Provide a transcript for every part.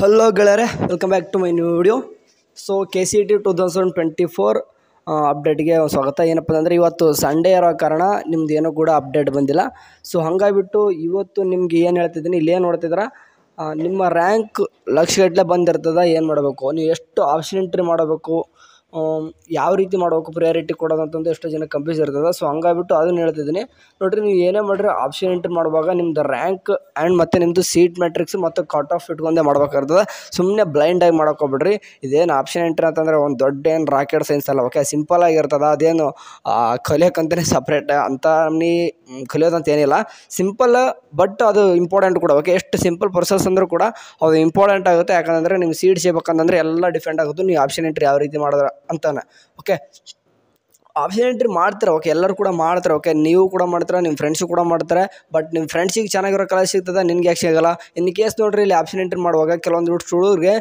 Hello ಗೆಳೆಯರೆ, welcome back to my new video. So KCET 2024 ಅಪ್ಡೇಟ್ಗೆ ಸ್ವಾಗತ. ಏನಪ್ಪ ಅಂದರೆ ಇವತ್ತು ಸಂಡೇ ಇರೋ ಕಾರಣ ನಿಮ್ದು ಏನೂ ಕೂಡ ಅಪ್ಡೇಟ್ ಬಂದಿಲ್ಲ. ಸೊ ಹಾಗಾಗಿಬಿಟ್ಟು ಇವತ್ತು ನಿಮ್ಗೆ ಏನು ಹೇಳ್ತಿದ್ದೀನಿ, ಇಲ್ಲೇನು ನೋಡ್ತಿದ್ದೀರಾ, ನಿಮ್ಮ ರ್ಯಾಂಕ್ ಲಕ್ಷಗಟ್ಟಲೆ ಬಂದಿರ್ತದೆ. ಏನು ಮಾಡಬೇಕು, ನೀವು ಎಷ್ಟು ಆಪ್ಷನ್ ಎಂಟ್ರಿ ಮಾಡಬೇಕು, ಯಾವ ರೀತಿ ಮಾಡಬೇಕು, ಪ್ರಿಯಾರಿಟಿ ಕೊಡೋದು ಅಂತಂದು ಎಷ್ಟೋ ಜನ ಕನ್ಫ್ಯೂಸ್ ಇರ್ತದೆ. ಸೊ ಹಂಗಾಗಿಬಿಟ್ಟು ಅದನ್ನು ಹೇಳ್ತಿದ್ದೀನಿ. ನೋಡಿರಿ, ನೀವು ಏನೇ ಮಾಡಿರಿ ಆಪ್ಷನ್ ಎಂಟ್ರಿ ಮಾಡುವಾಗ ನಿಮ್ಮದು ರ್ಯಾಂಕ್ ಆ್ಯಂಡ್ ಮತ್ತು ನಿಮ್ಮದು ಸೀಟ್ ಮ್ಯಾಟ್ರಿಕ್ಸ್ ಮತ್ತು ಕಟ್ ಆಫ್ ಇಟ್ಕೊಂಡೇ ಮಾಡ್ಬೇಕಾಗ್ತದೆ. ಸುಮ್ಮನೆ ಬ್ಲೈಂಡಾಗಿ ಮಾಡೋಕ್ಕೋಗ್ಬಿಡ್ರಿ. ಇದೇನು ಆಪ್ಷನ್ ಎಂಟ್ರಿ ಅಂತಂದರೆ ಒಂದು ದೊಡ್ಡ ಏನು ರಾಕೆಟ್ ಸೈನ್ಸ್ ಅಲ್ಲ. ಓಕೆ, ಸಿಂಪಲ್ ಆಗಿರ್ತದೆ. ಅದೇನು ಕಲಿಯೋಕ್ಕಂತಲೇ ಸಪ್ರೇಟ್ ಅಂತ ಕಲಿಯೋದಂತ ಏನಿಲ್ಲ. ಸಿಂಪಲ್, ಬಟ್ ಅದು ಇಂಪಾರ್ಟೆಂಟ್ ಕೂಡ. ಓಕೆ, ಎಷ್ಟು ಸಿಂಪಲ್ ಪ್ರೊಸೆಸ್ ಅಂದರೂ ಕೂಡ ಅದು ಇಂಪಾರ್ಟೆಂಟ್ ಆಗುತ್ತೆ. ಯಾಕಂದರೆ ನಿಮ್ಗೆ ಸೀಟ್ ಸಿಗಬೇಕಂತಂದರೆ ಎಲ್ಲ ಡಿಫೆಂಡ್ ಆಗುತ್ತೆ ನೀವು ಆಪ್ಷನ್ ಎಂಟ್ರಿ ಯಾವ ರೀತಿ ಮಾಡಿದ್ರೆ ಅಂತಾನೆ. ಓಕೆ, ಆಪ್ಷನ್ ಎಂಟ್ರಿ ಮಾಡ್ತಾರೆ. ಓಕೆ, ಎಲ್ಲರೂ ಕೂಡ ಮಾಡ್ತಾರೆ. ಓಕೆ, ನೀವು ಕೂಡ ಮಾಡ್ತಾರೆ, ನಿಮ್ಮ ಫ್ರೆಂಡ್ಸು ಕೂಡ ಮಾಡ್ತಾರೆ. ಬಟ್ ನಿಮ್ಮ ಫ್ರೆಂಡ್ಸಿಗೆ ಚೆನ್ನಾಗಿರೋ ಕಾಲೇಜ್ ಸಿಗ್ತದೆ, ನಿನ್ಗೆ ಯಾಕೆ ಸಿಗಲ್ಲ? ಇನ್ ಕೇಸ್ ನೋಡ್ರಿ, ಇಲ್ಲಿ ಆಪ್ಷನ್ ಎಂಟ್ರಿ ಮಾಡುವಾಗ ಕೆಲವೊಂದು ಹುಡುಗರಿಗೆ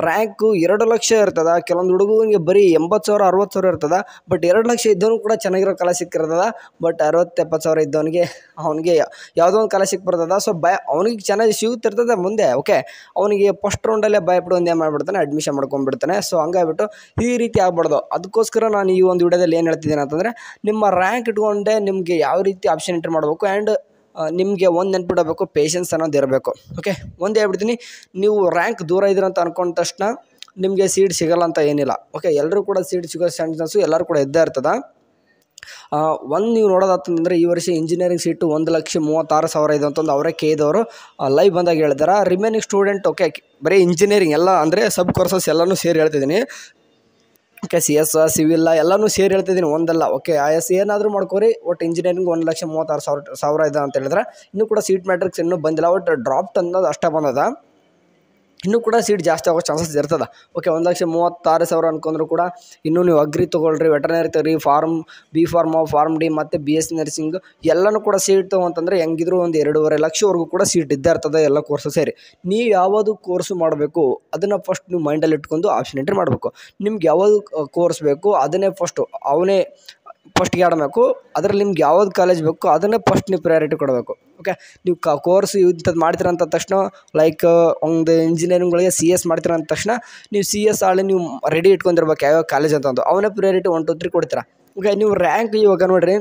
ರ್ಯಾಂಕು 2 ಲಕ್ಷ ಇರ್ತದೆ, ಕೆಲವೊಂದು ಹುಡುಗರಿಗೆ ಬರೀ 80,000 60,000 ಇರ್ತದೆ. ಬಟ್ 2 ಲಕ್ಷ ಇದ್ದವನು ಕೂಡ ಚೆನ್ನಾಗಿರೋ ಕಾಲೇಜ್ ಸಿಕ್ಕಿರ್ತದೆ. ಬಟ್ 60,000 70,000 ಇದ್ದವನಿಗೆ ಅವನಿಗೆ ಯಾವುದೋ ಒಂದು ಕಾಲೇಜ್ ಸಿಕ್ಬಿರ್ತದೆ. ಸೊ ಅವನಿಗೆ ಚೆನ್ನಾಗಿ ಸಿಗುತ್ತಿರ್ತದೆ ಮುಂದೆ. ಓಕೆ, ಅವನಿಗೆ ಫಸ್ಟ್ ರೌಂಡಲ್ಲೇ ಭಯಪಟ್ಟು ಒಂದು ಏನು ಮಾಡಿಬಿಡ್ತಾನೆ, ಅಡ್ಮಿಷನ್ ಮಾಡ್ಕೊಂಡ್ಬಿಡ್ತಾನೆ. ಸೊ ಹಂಗಾಗ್ಬಿಟ್ಟು ಈ ರೀತಿ ಆಗ್ಬಾರ್ದು. ಅದಕ್ಕೋಸ್ಕರ ನಾನು ಈ ಒಂದು ವಿಡಿಯೋದಲ್ಲಿ ಏನು ಹೇಳ್ತಿದ್ದೀನಿ ಅಂತಂದರೆ, ನಿಮ್ಮ ರ್ಯಾಂಕ್ ಇಟ್ಕೊಂಡೆ ನಿಮಗೆ ಯಾವ ರೀತಿ ಆಪ್ಷನ್ ಎಂಟ್ರಿ ಮಾಡಬೇಕು. ಆ್ಯಂಡ್ ನಿಮಗೆ ಒಂದು ನೆನ್ಪಿಡಬೇಕು, ಪೇಷನ್ಸ್ ಅನ್ನೋದು ಇರಬೇಕು. ಓಕೆ, ಒಂದು ಹೇಳ್ಬಿಡ್ತೀನಿ, ನೀವು ರ್ಯಾಂಕ್ ದೂರ ಇದ್ದೀರಂತ ಅಂದ್ಕೊಂಡ ತಕ್ಷಣ ನಿಮಗೆ ಸೀಟ್ ಸಿಗಲ್ಲ ಅಂತ ಏನಿಲ್ಲ. ಓಕೆ, ಎಲ್ಲರೂ ಕೂಡ ಸೀಟ್ ಸಿಗೋ ಚಾನ್ಸಸ್ಸು ಎಲ್ಲರೂ ಕೂಡ ಇದ್ದೇ ಇರ್ತದೆ. ಒಂದು ನೀವು ನೋಡೋದಾತಂದರೆ, ಈ ವರ್ಷ ಇಂಜಿನಿಯರಿಂಗ್ ಸೀಟು 1,36,000 ಇದೆ ಅಂತಂದು ಅವರೇ ಕೇದವರು ಲೈವ್ ಬಂದಾಗ ಹೇಳಿದಾರೆ. ರಿಮೈನಿಂಗ್ ಸ್ಟೂಡೆಂಟ್, ಓಕೆ, ಬರೀ ಇಂಜಿನಿಯರಿಂಗ್ ಎಲ್ಲ ಅಂದರೆ ಸಬ್ ಕೋರ್ಸಸ್ ಎಲ್ಲನೂ ಸೇರಿ ಹೇಳ್ತಿದ್ದೀನಿ. ಓಕೆ, CS ಸಿವಿಲ್ಲ ಎಲ್ಲನೂ ಸೇರಿ ಹೇಳ್ತಿದ್ದೀನಿ, ಒಂದಲ್ಲ. ಓಕೆ, IS ಏನಾದರೂ ಮಾಡ್ಕೋರಿ, ಒಟ್ಟು ಇಂಜಿನಿಯರಿಂಗ್ 1,36,000 ಇದೆ ಅಂತ ಹೇಳಿದ್ರೆ. ಇನ್ನೂ ಕೂಡ ಸೀಟ್ ಮ್ಯಾಟ್ರಿಕ್ಸ್ ಇನ್ನೂ ಬಂದಿಲ್ಲ, ಒಟ್ಟು ಡ್ರಾಪ್ಟ್ ಅನ್ನೋದು ಅಷ್ಟೇ ಬಂದದ. ಇನ್ನೂ ಕೂಡ ಸೀಟ್ ಜಾಸ್ತಿ ಆಗೋ ಚಾನ್ಸಸ್ ಇರ್ತದೆ. ಓಕೆ, 1,36,000 ಅನ್ಕೊಂಡ್ರು ಕೂಡ ಇನ್ನೂ ನೀವು ಅಗ್ರಿ ತೊಗೊಳ್ರಿ, ವೆಟರ್ನರಿ ತಗೊಳ್ರಿ, B ಫಾರ್ಮು, ಫಾರ್ಮ್ ಡಿ ಮತ್ತು BSc ನರ್ಸಿಂಗ್ ಎಲ್ಲನೂ ಕೂಡ ಸೀಟ್ ತೊಗೊಂತಂದರೆ ಹೆಂಗಿದ್ರು ಒಂದು 2.5 ಲಕ್ಷವರೆಗೂ ಕೂಡ ಸೀಟ್ ಇದ್ದೇ ಇರ್ತದೆ, ಎಲ್ಲ ಕೋರ್ಸು ಸೇರಿ. ನೀವು ಯಾವುದು ಕೋರ್ಸು ಮಾಡಬೇಕು ಅದನ್ನು ಫಸ್ಟ್ ನೀವು ಮೈಂಡಲ್ಲಿ ಇಟ್ಕೊಂಡು ಆಪ್ಷನ್ ಎಂಟ್ರಿ ಮಾಡಬೇಕು. ನಿಮ್ಗೆ ಯಾವುದು ಕೋರ್ಸ್ ಬೇಕು ಅದನ್ನೇ ಫಸ್ಟ್ಗೆ ಆಡಬೇಕು. ಅದರಲ್ಲಿ ನಿಮ್ಗೆ ಯಾವ್ದು ಕಾಲೇಜ್ ಬೇಕು ಅದನ್ನೇ ಫಸ್ಟ್ ನೀವು ಪ್ರಯಾರಿಟಿ ಕೊಡಬೇಕು. ಓಕೆ, ನೀವು ಕೋರ್ಸ್ ಇಂಥದ್ದು ಮಾಡ್ತೀರ ಅಂತ ತಕ್ಷಣ, ಲೈಕ್ ಒಂದು ಇಂಜಿನಿಯರಿಂಗ್ಗಳಿಗೆ CS ಮಾಡ್ತೀರ ಅಂದ ತಕ್ಷಣ ನೀವು CS ಆಳಿ ನೀವು ರೆಡಿ ಇಟ್ಕೊಂಡಿರ್ಬೇಕು ಯಾವ್ಯಾವ ಕಾಲೇಜ್ ಅಂತಂದು. ಅವನೇ ಪ್ರಿಯಾರಿಟಿ 1 2 3 ಕೊಡ್ತೀರಾ. ಓಕೆ, ನೀವು ರ್ಯಾಂಕ್ ಇವಾಗ ನೋಡಿರಿ,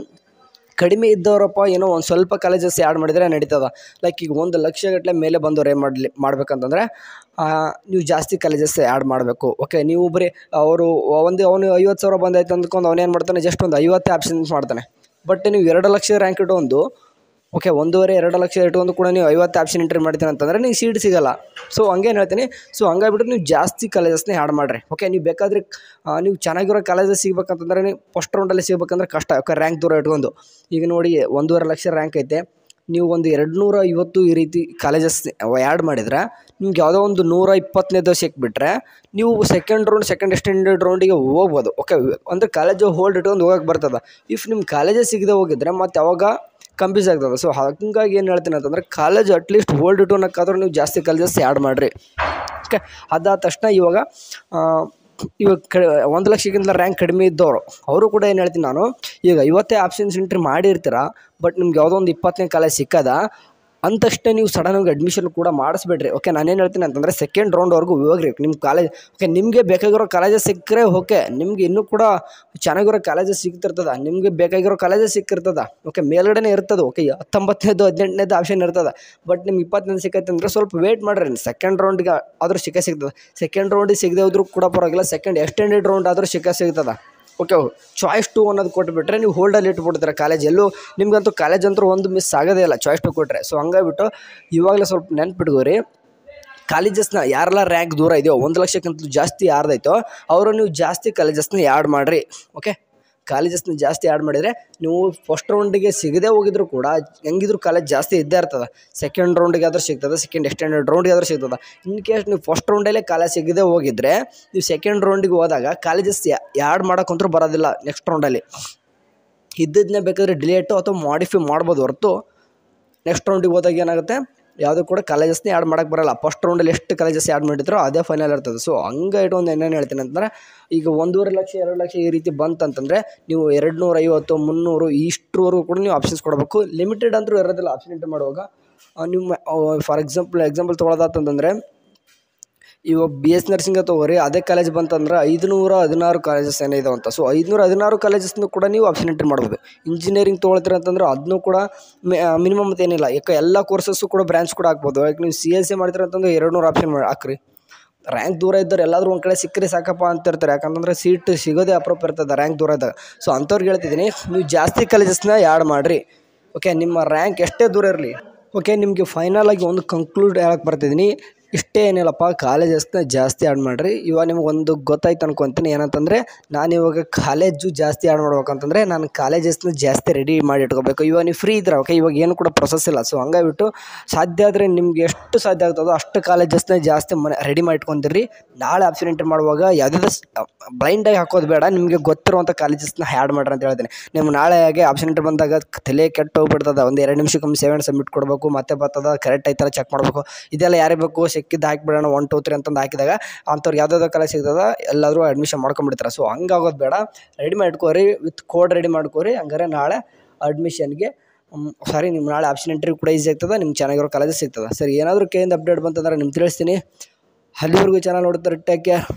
ಕಡಿಮೆ ಇದ್ದವರಪ್ಪ ಏನೋ ಒಂದು ಸ್ವಲ್ಪ ಕಾಲೇಜಸ್ ಆ್ಯಡ್ ಮಾಡಿದರೆ ನಡೀತದೆ. ಲೈಕ್ ಈಗ 1 ಲಕ್ಷಗಟ್ಟಲೆ ಮೇಲೆ ಬಂದವ್ರು ಏನು ಮಾಡ್ಬೇಕಂತಂದರೆ, ನೀವು ಜಾಸ್ತಿ ಕಾಲೇಜಸ್ ಆ್ಯಡ್ ಮಾಡಬೇಕು. ಓಕೆ, ನೀವು ಬರೀ ಅವನು 50,000 ಬಂದಾಯ್ತು ಅಂದ್ಕೊಂಡು ಅವನೇನು ಮಾಡ್ತಾನೆ, ಜಸ್ಟ್ ಒಂದು 50 ಆಪ್ಷನ್ಸ್ ಮಾಡ್ತಾನೆ. ಬಟ್ ನೀವು 2 ಲಕ್ಷ ರ್ಯಾಂಕ್ ಇಟ್ಟೊಂದು, ಓಕೆ, 1.5-2 ಲಕ್ಷ ಇಟ್ಕೊಂಡು ಕೂಡ ನೀವು 50 ಆಪ್ಷನ್ ಎಂಟ್ರಿ ಮಾಡ್ತೀನಿ ಅಂತಂದರೆ ನೀವು ಸೀಟ್ ಸಿಗೋಲ್ಲ. ಸೊ ಹಂಗೇನು ಹೇಳ್ತೀನಿ. ಸೊ ಹಂಗಾಗ್ಬಿಟ್ಟು ನೀವು ಜಾಸ್ತಿ ಕಾಲೇಜಸ್ನೇ ಆ್ಯಡ್ ಮಾಡಿರಿ. ಓಕೆ, ನೀವು ಬೇಕಾದರೆ ನೀವು ಚೆನ್ನಾಗಿರೋ ಕಾಲೇಜಸ್ ಸಿಗ್ಬೇಕಂತಂದರೆ ನೀವು ಫಸ್ಟ್ ರೌಂಡಲ್ಲಿ ಸಿಗ್ಬೇಕಂದ್ರೆ ಕಷ್ಟ. ಓಕೆ, ರ್ಯಾಂಕ್ ದೂರ ಇಟ್ಕೊಂಡು ಈಗ ನೋಡಿ 1.5 ಲಕ್ಷ ರ್ಯಾಂಕ್ ಐತೆ, ನೀವು ಒಂದು 250 ಈ ರೀತಿ ಕಾಲೇಜಸ್ ಆ್ಯಡ್ ಮಾಡಿದರೆ ನಿಮ್ಗೆ ಯಾವುದೋ ಒಂದು 120ನೇದು ಸಿಕ್ಬಿಟ್ರೆ ನೀವು ಸೆಕೆಂಡ್ ಎಕ್ಸ್ಟೆಂಡೆಡ್ ರೌಂಡಿಗೆ ಹೋಗ್ಬೋದು. ಓಕೆ, ಅಂದರೆ ಕಾಲೇಜು ಹೋಲ್ಡ್ ಇಟ್ಕೊಂಡು ಹೋಗಕ್ಕೆ ಬರ್ತದೆ. ಇಫ್ ನಿಮ್ಮ ಕಾಲೇಜೇ ಸಿಗದೆ ಹೋಗಿದ್ರೆ ಮತ್ತು ಯಾವಾಗ ಕನ್ಫ್ಯೂಸ್ ಆಗ್ತದೆ. ಸೊ ಹಾಗಾಗಿ ಏನು ಹೇಳ್ತೀನಿ ಅಂತಂದರೆ, ಕಾಲೇಜ್ ಅಟ್ಲೀಸ್ಟ್ ಹೋಲ್ಡ್ ಇಟ್ಟೋನಕ್ಕಾದ್ರೂ ನೀವು ಜಾಸ್ತಿ ಕಾಲೇಜಸ್ ಆ್ಯಡ್ ಮಾಡಿರಿ. ಓಕೆ, ಅದಾದ ತಕ್ಷಣ ಇವಾಗ 1 ಲಕ್ಷಕ್ಕಿಂತ ರ್ಯಾಂಕ್ ಕಡಿಮೆ ಇದ್ದವರು ಅವರು ಕೂಡ ಏನು ಹೇಳ್ತೀನಿ ನಾನು, ಈಗ 50 ಆಪ್ಷನ್ಸ್ ಎಂಟ್ರಿ ಮಾಡಿರ್ತೀರ, ಬಟ್ ನಿಮ್ಗೆ ಯಾವುದೋ ಒಂದು 20ನೇ ಕಾಲೇಜ್ ಸಿಕ್ಕದ ಅಂತಷ್ಟೇ ನೀವು ಸಡನ್ನಾಗಿ ಅಡ್ಮಿಷನ್ ಕೂಡ ಮಾಡಿಸ್ಬೇಡ್ರಿ. ಓಕೆ, ನಾನೇನು ಹೇಳ್ತೀನಿ ಅಂತಂದರೆ, ಸೆಕೆಂಡ್ ರೌಂಡ್ವರೆಗೂ ಹೋಗ್ರಿ ನಿಮ್ಮ ಕಾಲೇಜ್. ಓಕೆ, ನಿಮಗೆ ಬೇಕಾಗಿರೋ ಕಾಲೇಜಸ್ ಸಿಕ್ಕರೆ ಓಕೆ, ನಿಮಗೆ ಇನ್ನೂ ಕೂಡ ಚೆನ್ನಾಗಿರೋ ಕಾಲೇಜಸ್ ಸಿಗ್ತಿರ್ತದೆ, ನಿಮಗೆ ಬೇಕಾಗಿರೋ ಕಾಲೇಜಸ್ ಸಿಕ್ಕಿರ್ತದೆ. ಓಕೆ, ಮೇಲ್ಗಡೆ ಇರ್ತದೆ. ಓಕೆ, 19ನೇದು 18ನೇದು ಆಪ್ಷನ್ ಇರ್ತದೆ. ಬಟ್ ನಿಮ್ಗೆ 20ನೇದು ಸಿಕ್ಕೈತೆ ಅಂದರೆ ಸ್ವಲ್ಪ ವೇಟ್ ಮಾಡಿರಿ. ಸೆಕೆಂಡ್ ರೌಂಡ್ಗೆ ಆದರೂ ಸಿಗ್ತದೆ. ಸೆಕೆಂಡ್ ರೌಂಡಿಗೆ ಸಿಗದೆ ಹೋದ್ರೂ ಕೂಡ ಪರವಾಗಿಲ್ಲ, ಸೆಕೆಂಡ್ ಎಕ್ಸ್ಟೆಂಡೆಡ್ ರೌಂಡ್ ಆದರೂ ಸಿಗ್ತದೆ. ಓಕೆ, ಚಾಯ್ಸ್ 2 ಅನ್ನೋದು ಕೊಟ್ಟುಬಿಟ್ರೆ ನೀವು ಹೋಲ್ಡಲ್ಲಿ ಇಟ್ಬಿಡ್ತೀರ ಕಾಲೇಜ್. ಎಲ್ಲೂ ನಿಮಗಂತೂ ಕಾಲೇಜ್ ಅಂತೂ ಒಂದು ಮಿಸ್ ಆಗೋದೇ ಇಲ್ಲ ಚಾಯ್ಸ್ 2 ಕೊಟ್ಟರೆ. ಸೊ ಹಂಗಾಗ್ಬಿಟ್ಟು ಇವಾಗಲೇ ಸ್ವಲ್ಪ ನೆನ್ಪಿಟ್ಕೋರಿ, ಕಾಲೇಜಸ್ನ ಯಾರೆಲ್ಲ ರ್ಯಾಂಕ್ ದೂರ ಇದೆಯೋ 1 ಲಕ್ಷಕ್ಕಿಂತ ಜಾಸ್ತಿ ಯಾರ್ದಾಯ್ತೋ ಅವರು ನೀವು ಜಾಸ್ತಿ ಕಾಲೇಜಸ್ನ ಆ್ಯಡ್ ಮಾಡಿರಿ. ಓಕೆ, ಕಾಲೇಜಸ್ನ ಜಾಸ್ತಿ ಆ್ಯಡ್ ಮಾಡಿದರೆ ನೀವು ಫಸ್ಟ್ ರೌಂಡಿಗೆ ಸಿಗದೆ ಹೋಗಿದ್ರು ಕೂಡ ಹೆಂಗಿದ್ರು ಕಾಲೇಜ್ ಜಾಸ್ತಿ ಇದ್ದೇ ಇರ್ತದೆ. ಸೆಕೆಂಡ್ ರೌಂಡಿಗೆ ಆದರೂ ಸಿಗ್ತದೆ, ಸೆಕೆಂಡ್ ಎಕ್ಸ್ಟೆಂಡೆಡ್ ರೌಂಡಿಗೆ ಆದರೂ ಸಿಗ್ತದೆ. ಇನ್ ಕೇಸ್ ನೀವು ಫಸ್ಟ್ ರೌಂಡಲ್ಲೇ ಕಾಲೇಜ್ ಸಿಗದೆ ಹೋಗಿದ್ರೆ ನೀವು ಸೆಕೆಂಡ್ ರೌಂಡಿಗೆ ಹೋದಾಗ ಕಾಲೇಜಸ್ ಆ್ಯಡ್ ಮಾಡೋಕ್ಕಂತೂ ಬರೋದಿಲ್ಲ. ನೆಕ್ಸ್ಟ್ ರೌಂಡಲ್ಲಿ ಇದ್ದದನ್ನೇ ಬೇಕಾದರೆ ಡಿಲೇಟು ಅಥವಾ ಮಾಡಿಫೈ ಮಾಡ್ಬೋದು ಹೊರತು ನೆಕ್ಸ್ಟ್ ರೌಂಡಿಗೆ ಹೋದಾಗ ಏನಾಗುತ್ತೆ, ಯಾವುದೂ ಕೂಡ ಕಾಲೇಜಸ್ನೇ ಆ್ಯಡ್ ಮಾಡೋಕ್ಕೆ ಬರೋಲ್ಲ. ಫಸ್ಟ್ ರೌಂಡಲ್ಲಿ ಎಷ್ಟು ಕಾಲೇಜಸ್ ಆ್ಯಡ್ ಮಾಡಿದ್ರೋ ಅದೇ ಫೈನಲ್ ಇರ್ತದೆ. ಸೊ ಹಂಗೆ ಇಟ್ಕೊಂಡು ಏನೇನು ಹೇಳ್ತೀನಿ ಅಂತಂದರೆ, ಈಗ 1.5 ಲಕ್ಷ 2 ಲಕ್ಷ ಈ ರೀತಿ ಬಂತಂತಂದರೆ ನೀವು 250 300 ಇಷ್ಟರವರೆಗೂ ಕೂಡ ನೀವು ಆಪ್ಷನ್ಸ್ ಕೊಡಬೇಕು. ಲಿಮಿಟೆಡ್ ಅಂತೂ ಇರೋದಿಲ್ಲ ಆಪ್ಷನ್ ಎಂಟ್ರಿ ಮಾಡುವಾಗ. ನಿಮ್ಮ ಫಾರ್ ಎಕ್ಸಾಂಪಲ್ ತೊಗೊಳೋದಾತಂತಂದರೆ, ಇವಾಗ ಬಿ ಎಸ್ ನರ್ಸಿಂಗ್ ತೊಗೋರಿ, ಅದೇ ಕಾಲೇಜ್ ಬಂತಂದ್ರೆ 516 ಕಾಲೇಜಸ್ ಏನೋ ಇದಾವಂತ. ಸೊ 516 ಕಾಲೇಜಸ್ನು ಕೂಡ ನೀವು ಆಪ್ಷನ್ ಎಂಟ್ರಿ ಮಾಡ್ಬೋದು. ಇಂಜಿನಿಯರಿಂಗ್ ತೊಗೊಳ್ತೀರ ಅಂತಂದ್ರೆ ಅದನ್ನು ಕೂಡ ಮಿನಿಮಮ್ ಏನಿಲ್ಲ, ಯಾಕೆ ಎಲ್ಲ ಕೋರ್ಸಸ್ಸು ಕೂಡ ಬ್ರಾಂಚ್ ಕೂಡ ಹಾಕ್ಬೋದು. ಯಾಕೆ ನೀವು CSE ಮಾಡ್ತೀರ ಅಂತಂದ್ರೆ 200 ಆಪ್ಷನ್ ಹಾಕ್ರಿ. ರ್ಯಾಂಕ್ ದೂರ ಇದ್ದವ್ರು ಎಲ್ಲಾದರೂ ಒಂದು ಕಡೆ ಸಿಕ್ಕರೆ ಸಾಕಪ್ಪ ಅಂತಿರ್ತಾರೆ. ಯಾಕಂತಂದ್ರೆ ಸೀಟ್ ಸಿಗೋದೇ ಅಪರೂಪ ಇರ್ತದೆ ರ್ಯಾಂಕ್ ದೂರ ಇದ್ದಾಗ. ಸೊ ಅಂಥವ್ರಿಗೆ ಹೇಳ್ತಿದ್ದೀನಿ, ನೀವು ಜಾಸ್ತಿ ಕಾಲೇಜಸ್ನ ಆ್ಯಡ್ ಮಾಡಿರಿ. ಓಕೆ, ನಿಮ್ಮ ರ್ಯಾಂಕ್ ಎಷ್ಟೇ ದೂರ ಇರಲಿ. ಓಕೆ, ನಿಮಗೆ ಫೈನಲ್ ಆಗಿ ಒಂದು ಕಂಕ್ಲೂಡ್ ಹೇಳಕ್ಕೆ ಬರ್ತಿದ್ದೀನಿ. ಇಷ್ಟೇ ಏನಿಲ್ಲಪ್ಪ, ಕಾಲೇಜಸ್ನ ಜಾಸ್ತಿ ಆ್ಯಡ್ ಮಾಡಿರಿ. ಇವಾಗ ನಿಮಗೊಂದು ಗೊತ್ತಾಯ್ತು ಅನ್ಕೊತೀನಿ, ಏನಂತಂದರೆ ನಾನು ಇವಾಗ ಕಾಲೇಜು ಜಾಸ್ತಿ ಆ್ಯಡ್ ಮಾಡ್ಬೇಕಂತಂದರೆ ನಾನು ಕಾಲೇಜಸ್ನ ಜಾಸ್ತಿ ರೆಡಿ ಮಾಡಿ ಇಟ್ಕೋಬೇಕು. ಇವಾಗ ನೀವು ಫ್ರೀ ಇದ್ರೆ ಓಕೆ, ಇವಾಗ ಏನು ಕೂಡ ಪ್ರೊಸೆಸ್ ಇಲ್ಲ. ಸೊ ಹಂಗಾಗಿಬಿಟ್ಟು ಸಾಧ್ಯ ಆದರೆ ನಿಮ್ಗೆ ಎಷ್ಟು ಸಾಧ್ಯ ಆಗ್ತದೋ ಅಷ್ಟು ಕಾಲೇಜಸ್ನ ಜಾಸ್ತಿ ರೆಡಿ ಮಾಡಿ ಇಟ್ಕೊಂಡಿರಿ. ನಾಳೆ ಆಪ್ಷನ್ ಎಂಟ್ರಿ ಮಾಡುವಾಗ ಯಾವುದೇ ಬ್ಲೈಂಡಾಗಿ ಹಾಕೋದು ಬೇಡ, ನಿಮಗೆ ಗೊತ್ತಿರುವಂಥ ಕಾಲೇಜಸ್ನ ಆ್ಯಡ್ ಮಾಡ್ರಿ ಅಂತ ಹೇಳ್ತೀನಿ. ನಿಮ್ಮ ನಾಳೆಗೆ ಆಪ್ಷನ್ ಎಂಟ್ರಿ ಬಂದಾಗ ತಲೆ ಕೆಟ್ಟು ಹೋಗ್ಬಿಡ್ತದೆ. ಒಂದು 2 ನಿಮಿಷಕ್ಕೊಮ್ಮೆ 7 ಸಬ್ಮಿಟ್ ಕೊಡಬೇಕು, ಮತ್ತೆ ಬರ್ತದ ಕರೆಕ್ಟ್ ಐತಲ್ಲ ಚೆಕ್ ಮಾಡಬೇಕು. ಇದೆಲ್ಲ ಯಾರಿಗೆ ಬೇಕು, ಸಿಕ್ಕಿದ್ದು ಹಾಕಿಬಿಡೋಣ 1 2 3 ಅಂತಂದು ಹಾಕಿದಾಗ ಅಂಥವ್ರಿಗೆ ಯಾವುದಾದ್ರು ಕಾಲೇಜ್ ಸಿಗ್ತದೆ ಎಲ್ಲಾದರೂ ಅಡ್ಮಿಷನ್ ಮಾಡ್ಕೊಂಡ್ಬಿಡ್ತಾರೆ. ಸೊ ಹಂಗಾಗೋದು ಬೇಡ, ರೆಡಿ ಮಾಡ್ಕೋರಿ, ವಿತ್ ಕೋಡ್ ರೆಡಿ ಮಾಡ್ಕೋರಿ. ಹಂಗಾರೆ ನಾಳೆ ಅಡ್ಮಿಷನ್ಗೆ ನಿಮ್ಮ ನಾಳೆ ಆಪ್ಷನ್ ಎಂಟ್ರಿ ಕೂಡ ಈಸಿ ಆಗ್ತದೆ, ನಿಮ್ಗೆ ಚೆನ್ನಾಗಿರೋ ಕಾಲೇಜಸ್ ಸಿಗ್ತದೆ. ಸರಿ, ಏನಾದರೂ ಕೈಯಿಂದ ಅಪ್ಡೇಟ್ ಬಂತಂದ್ರೆ ನಿಮ್ಗೆ ತಿಳಿಸ್ತೀನಿ. ಅಲ್ಲಿವರೆಗೂ ಚಾನಲ್ ನೋಡ್ತಾರೆ, ಟೇಕ್ ಕೇರ್.